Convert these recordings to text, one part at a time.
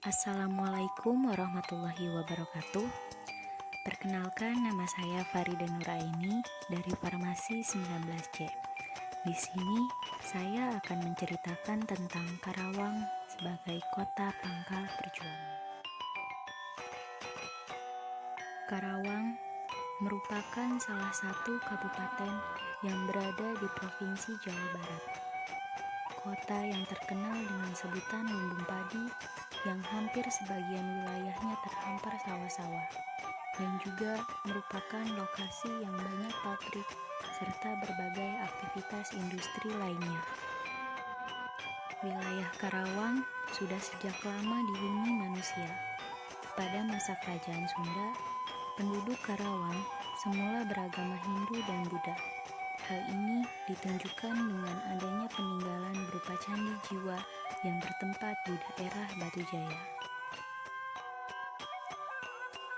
Assalamualaikum warahmatullahi wabarakatuh. Perkenalkan, nama saya Farida Nuraini dari Farmasi 19C. Di sini saya akan menceritakan tentang Karawang sebagai kota pangkal perjuangan. Karawang merupakan salah satu kabupaten yang berada di Provinsi Jawa Barat. Kota yang terkenal dengan sebutan lumbung padi yang hampir sebagian wilayahnya terhampar sawah-sawah, dan juga merupakan lokasi yang banyak pabrik serta berbagai aktivitas industri lainnya. Wilayah Karawang sudah sejak lama dihuni manusia. Pada masa Kerajaan Sunda, penduduk Karawang semula beragama Hindu dan Buddha. Hal ini ditunjukkan dengan adanya peninggalan berupa candi jiwa yang bertempat di daerah Batu Jaya.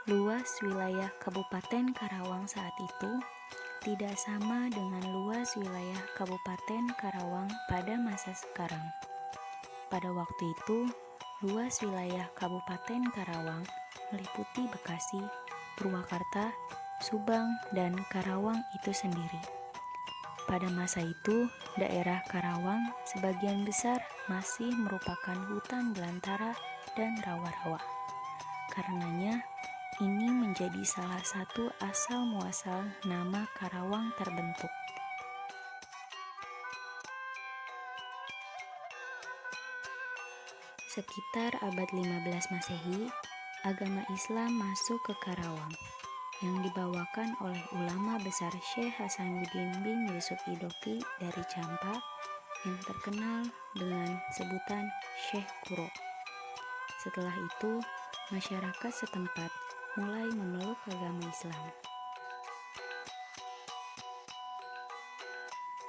Luas wilayah Kabupaten Karawang saat itu tidak sama dengan luas wilayah Kabupaten Karawang pada masa sekarang. Pada waktu itu, luas wilayah Kabupaten Karawang meliputi Bekasi, Purwakarta, Subang, dan Karawang itu sendiri. Pada masa itu, daerah Karawang sebagian besar masih merupakan hutan belantara dan rawa-rawa. Karenanya, ini menjadi salah satu asal-muasal nama Karawang terbentuk. Sekitar abad 15 Masehi, agama Islam masuk ke Karawang yang dibawakan oleh ulama besar Syekh Hasanuddin bin Yusuf Idoki dari Campa yang terkenal dengan sebutan Syekh Kuro. Setelah itu, masyarakat setempat mulai memeluk agama Islam.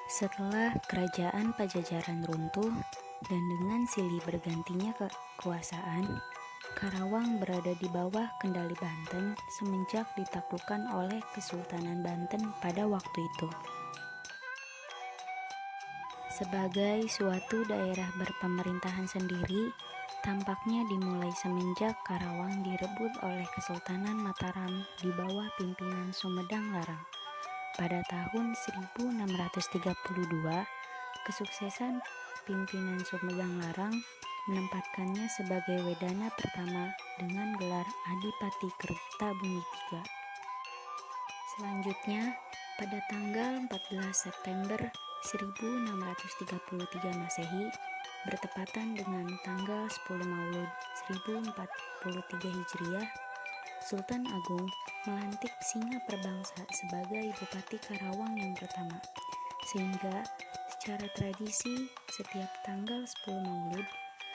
Setelah kerajaan Pajajaran runtuh dan dengan silih bergantinya kekuasaan, Karawang berada di bawah kendali Banten semenjak ditaklukkan oleh Kesultanan Banten pada waktu itu. Sebagai suatu daerah berpemerintahan sendiri, tampaknya dimulai semenjak Karawang direbut oleh Kesultanan Mataram di bawah pimpinan Sumedang Larang. Pada tahun 1632, kesuksesan pimpinan Sumedang Larang menempatkannya sebagai Wedana pertama dengan gelar Adipati Kertabumi III. Selanjutnya, pada tanggal 14 September 1633 Masehi, bertepatan dengan tanggal 10 Maulud 1043 Hijriah, Sultan Agung melantik Singa Perbangsa sebagai Bupati Karawang yang pertama, sehingga secara tradisi setiap tanggal 10 Maulud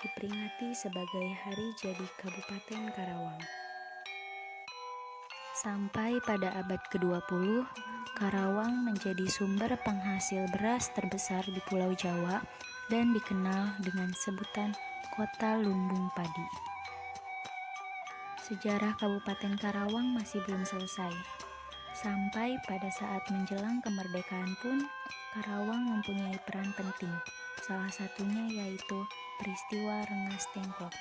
diperingati sebagai hari jadi Kabupaten Karawang. Sampai pada abad ke-20, Karawang menjadi sumber penghasil beras terbesar di Pulau Jawa dan dikenal dengan sebutan Kota Lumbung Padi. Sejarah Kabupaten Karawang masih belum selesai. Sampai pada saat menjelang kemerdekaan pun, Karawang mempunyai peran penting. Salah satunya yaitu peristiwa Rengas Dengklok.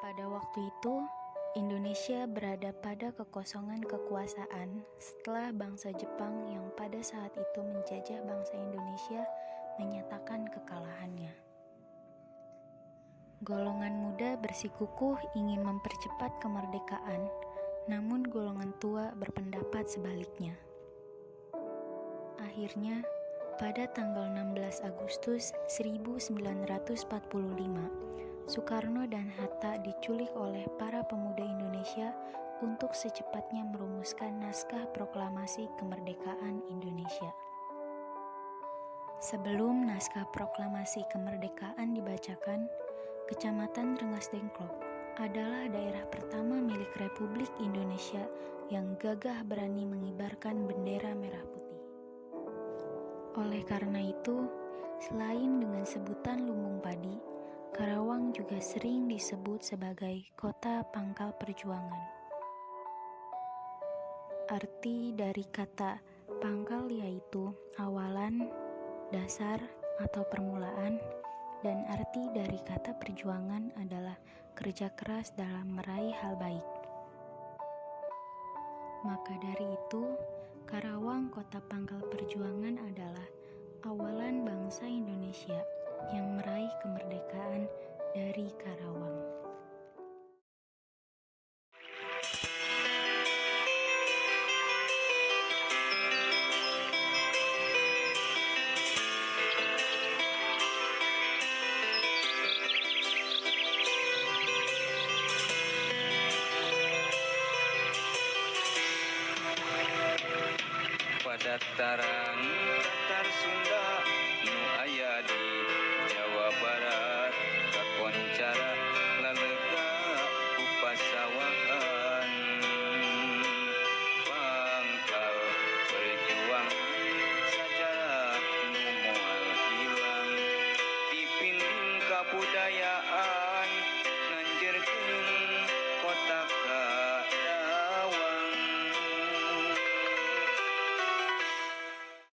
Pada waktu itu, Indonesia berada pada kekosongan kekuasaan setelah bangsa Jepang yang pada saat itu menjajah bangsa Indonesia menyatakan kekalahannya. Golongan muda bersikukuh ingin mempercepat kemerdekaan, namun golongan tua berpendapat sebaliknya. Akhirnya, pada tanggal 16 Agustus 1945, Soekarno dan Hatta diculik oleh para pemuda Indonesia untuk secepatnya merumuskan naskah proklamasi kemerdekaan Indonesia. Sebelum naskah proklamasi kemerdekaan dibacakan, Kecamatan Rengas Dengklok adalah daerah pertama milik Republik Indonesia yang gagah berani mengibarkan bendera merah putih. Oleh karena itu, selain dengan sebutan lumbung padi, Karawang juga sering disebut sebagai kota pangkal perjuangan. Arti dari kata pangkal yaitu awalan, dasar atau permulaan, dan arti dari kata perjuangan adalah kerja keras dalam meraih hal baik. Maka dari itu, Karawang, kota pangkal